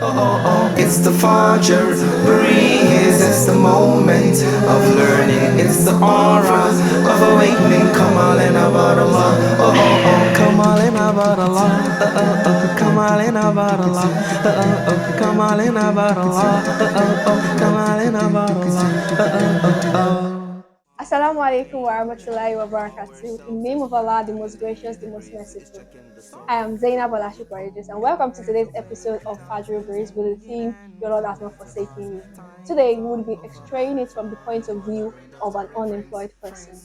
It's the Fajr Breeze, it's the moment of learning, it's the aura of awakening. Come on in about Allah, come on in about Allah, come on in about Allah, come on in about Allah, come on in about Allah. Assalamu alaikum wa rahmatullahi wa barakatuh. In the name of Allah, the most gracious, the most merciful. I am Zainab Olashikwarijis and welcome to today's episode of Fajr Breeze with the theme, Your Lord Has Not Forsaken You. Today, we will be extracting it from the point of view of an unemployed person.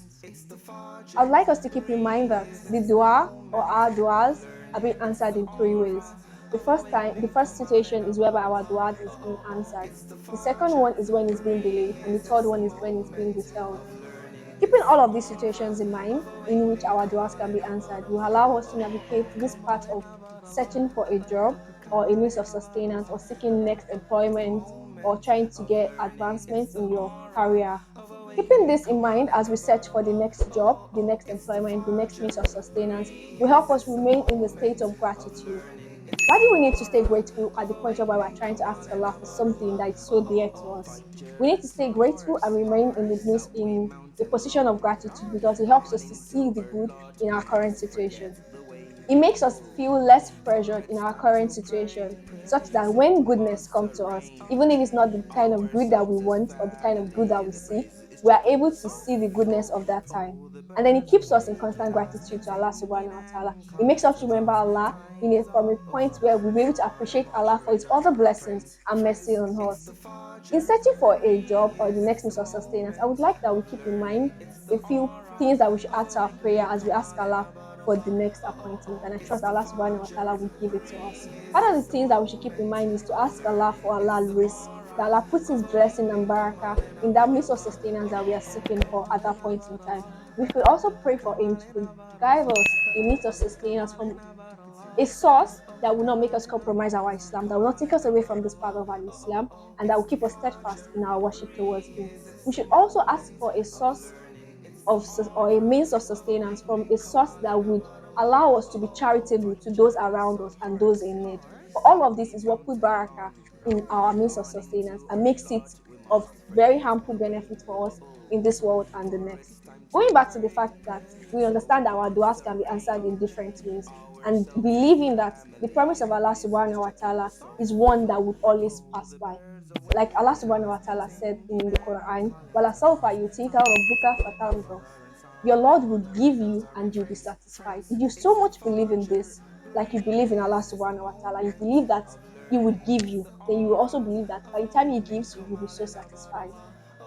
I would like us to keep in mind that the dua or our duas are being answered in three ways. The first situation is whereby our dua is being answered. The second one is when it's being delayed, and the third one is when it's being withheld. Keeping all of these situations in mind, in which our duas can be answered, will allow us to navigate this part of searching for a job or a means of sustenance or seeking next employment or trying to get advancement in your career. Keeping this in mind as we search for the next job, the next employment, the next means of sustenance will help us remain in the state of gratitude. Why do we need to stay grateful at the point of where we're trying to ask Allah for something that is so dear to us? We need to stay grateful and remain in the position of gratitude because it helps us to see the good in our current situation. It makes us feel less pressured in our current situation, such that when goodness comes to us, even if it's not the kind of good that we want or the kind of good that we seek, we are able to see the goodness of that time. And then it keeps us in constant gratitude to Allah subhanahu wa ta'ala. It makes us remember Allah from a point where we'll be able to appreciate Allah for His other blessings and mercy on us. In searching for a job or the next means of sustenance, I would like that we keep in mind a few things that we should add to our prayer as we ask Allah for the next appointment, and I trust Allah subhanahu wa ta'ala will give it to us. One of the things that we should keep in mind is to ask Allah for Allah's risk, that Allah puts His blessing and barakah in that means of sustenance that we are seeking for at that point in time. We should also pray for Him to guide us in means of sustenance from a source that will not make us compromise our Islam, that will not take us away from this part of our Islam, and that will keep us steadfast in our worship towards Him. We should also ask for a source or a means of sustenance from a source that would allow us to be charitable to those around us and those in need. But all of this is what put barakah in our means of sustenance and makes it of very harmful benefit for us in this world and the next. Going back to the fact that we understand that our duas can be answered in different ways and believing that the promise of Allah subhanahu wa ta'ala is one that would always pass by. Like Allah subhanahu wa ta'ala said in the Quran, وَلَسَوْفَ يُؤْتِيكَ رَبُّكَ فَتَرْضَىٰ. Your Lord will give you and you'll be satisfied. If you so much believe in this, like you believe in Allah subhanahu wa ta'ala, you believe that He would give you, then you will also believe that by the time He gives you, you'll be so satisfied.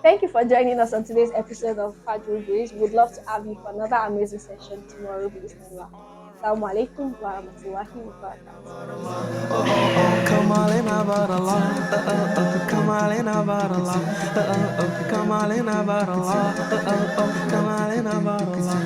Thank you for joining us on today's episode of Fajr Breeze. We'd love to have you for another amazing session tomorrow. Bismillah. Assalamu alaikum wa rahmatullahi wa barakatuh. Come on in about Allah, come on in about Allah, come on in about Allah, come on in about Allah.